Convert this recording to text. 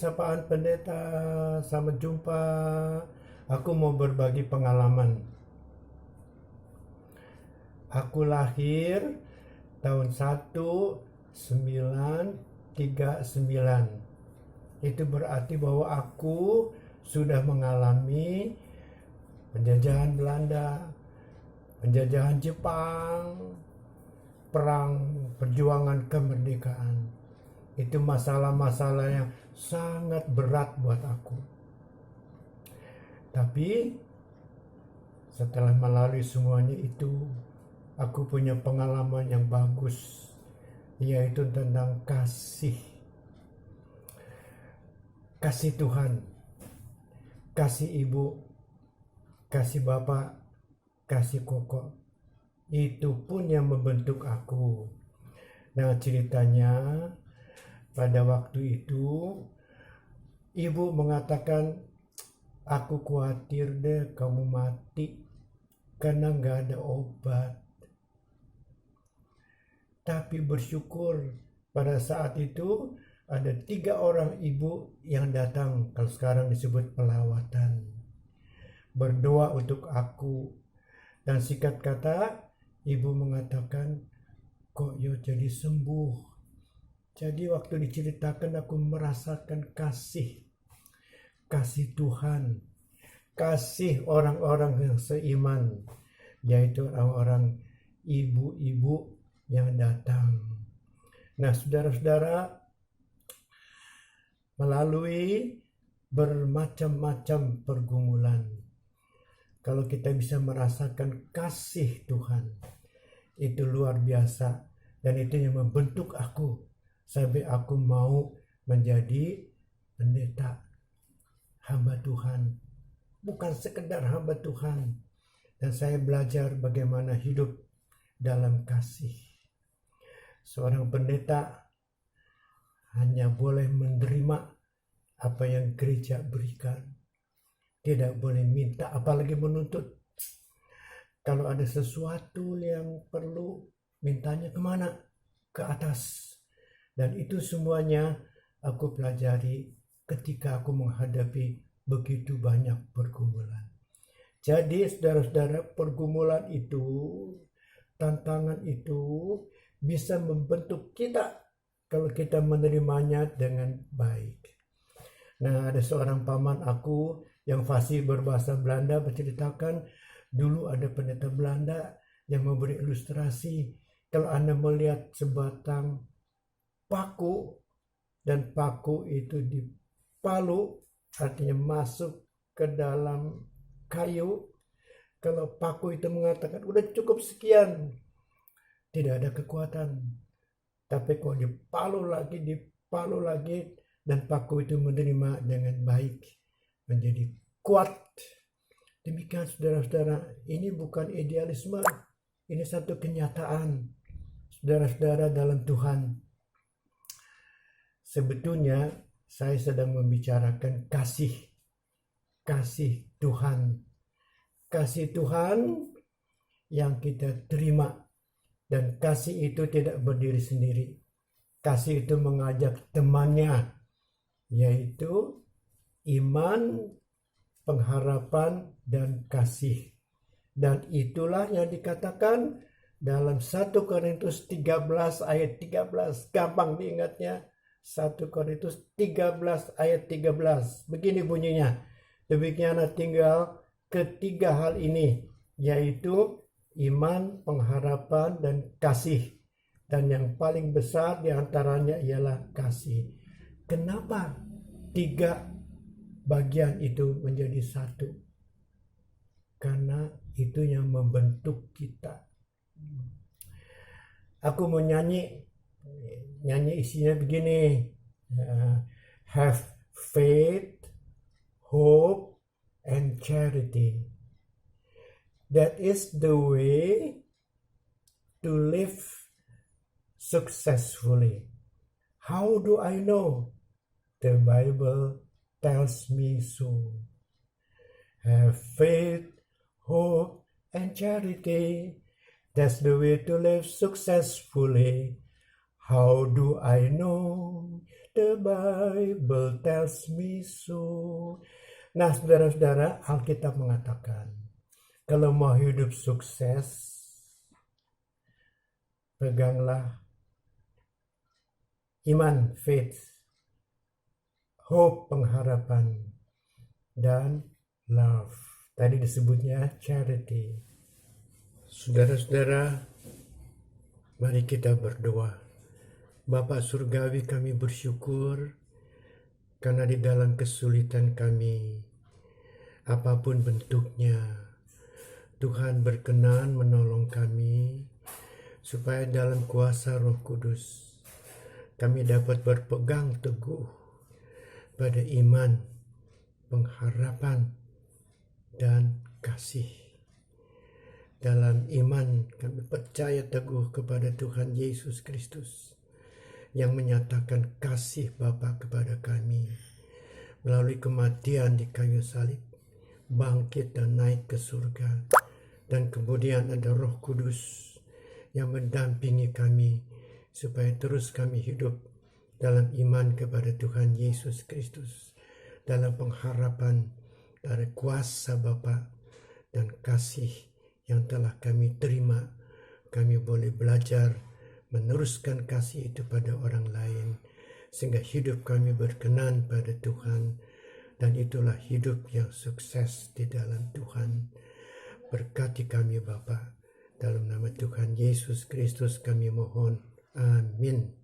sapaan pendeta, selamat jumpa. Aku mau berbagi pengalaman. Aku lahir tahun 1939. Itu berarti bahwa aku sudah mengalami penjajahan Belanda, penjajahan Jepang, perang perjuangan kemerdekaan. Itu masalah-masalah yang sangat berat buat aku. Tapi setelah melalui semuanya itu, aku punya pengalaman yang bagus, yaitu tentang kasih. Kasih Tuhan, kasih ibu, kasih bapak, kasih koko. Itu pun yang membentuk aku. Nah, ceritanya pada waktu itu ibu mengatakan, aku khawatir deh kamu mati karena nggak ada obat. Tapi bersyukur pada saat itu ada 3 orang ibu yang datang, kalau sekarang disebut pelawatan, berdoa untuk aku. Dan singkat kata, ibu mengatakan, kok yo jadi sembuh. Jadi waktu diceritakan aku merasakan kasih Tuhan, kasih orang-orang yang seiman, yaitu orang-orang ibu-ibu yang datang. Nah, saudara-saudara, melalui bermacam-macam pergumulan, kalau kita bisa merasakan kasih Tuhan, itu luar biasa. Dan itu yang membentuk aku sampai aku mau menjadi pendeta, hamba Tuhan. Bukan sekedar hamba Tuhan. Dan saya belajar bagaimana hidup dalam kasih. Seorang pendeta hanya boleh menerima apa yang gereja berikan. Tidak boleh minta, apalagi menuntut. Kalau ada sesuatu yang perlu, mintanya kemana? Ke atas. Dan itu semuanya aku pelajari ketika aku menghadapi begitu banyak pergumulan. Jadi saudara-saudara, pergumulan itu, tantangan itu bisa membentuk kita kalau kita menerimanya dengan baik. Nah, ada seorang paman aku yang fasih berbahasa Belanda menceritakan, dulu ada pendeta Belanda yang memberi ilustrasi. Kalau Anda melihat sebatang paku, dan paku itu dipalu, artinya masuk ke dalam kayu. Kalau paku itu mengatakan udah cukup sekian, tidak ada kekuatan. Tapi kalau dipalu lagi, dan paku itu menerima dengan baik, menjadi kuat. Demikian saudara-saudara, ini bukan idealisme, ini satu kenyataan. Saudara-saudara dalam Tuhan, sebetulnya saya sedang membicarakan kasih Tuhan. Kasih Tuhan yang kita terima. Dan kasih itu tidak berdiri sendiri. Kasih itu mengajak temannya, yaitu iman, pengharapan, dan kasih. Dan itulah yang dikatakan dalam 1 Korintus 13 ayat 13. Gampang diingatnya. 1 Korintus 13 ayat 13. Begini bunyinya. Demikian tinggal ketiga hal ini, yaitu iman, pengharapan, dan kasih. Dan yang paling besar diantaranya ialah kasih. Kenapa 3 bagian itu menjadi satu? Karena itu yang membentuk kita. Aku mau nyanyi isinya begini, have faith, hope, and charity. That is the way to live successfully. How do I know? The Bible tells me so. Have faith, hope, and charity. That's the way to live successfully. How do I know? The Bible tells me so. Nah, saudara-saudara, Alkitab mengatakan, kalau mau hidup sukses, peganglah iman, faith, hope, pengharapan, dan love. Tadi disebutnya charity. Saudara-saudara, mari kita berdoa. Bapa Surgawi, kami bersyukur karena di dalam kesulitan kami, apapun bentuknya, Tuhan berkenan menolong kami, supaya dalam kuasa Roh Kudus, kami dapat berpegang teguh pada iman, pengharapan, dan kasih. Dalam iman kami percaya teguh kepada Tuhan Yesus Kristus yang menyatakan kasih Bapa kepada kami melalui kematian di kayu salib, bangkit dan naik ke surga, dan kemudian ada Roh Kudus yang mendampingi kami supaya terus kami hidup dalam iman kepada Tuhan Yesus Kristus, dalam pengharapan dari kuasa Bapa dan kasih yang telah kami terima. Kami boleh belajar meneruskan kasih itu pada orang lain, sehingga hidup kami berkenan pada Tuhan, dan itulah hidup yang sukses di dalam Tuhan. Berkati kami Bapa, dalam nama Tuhan Yesus Kristus kami mohon. Amin.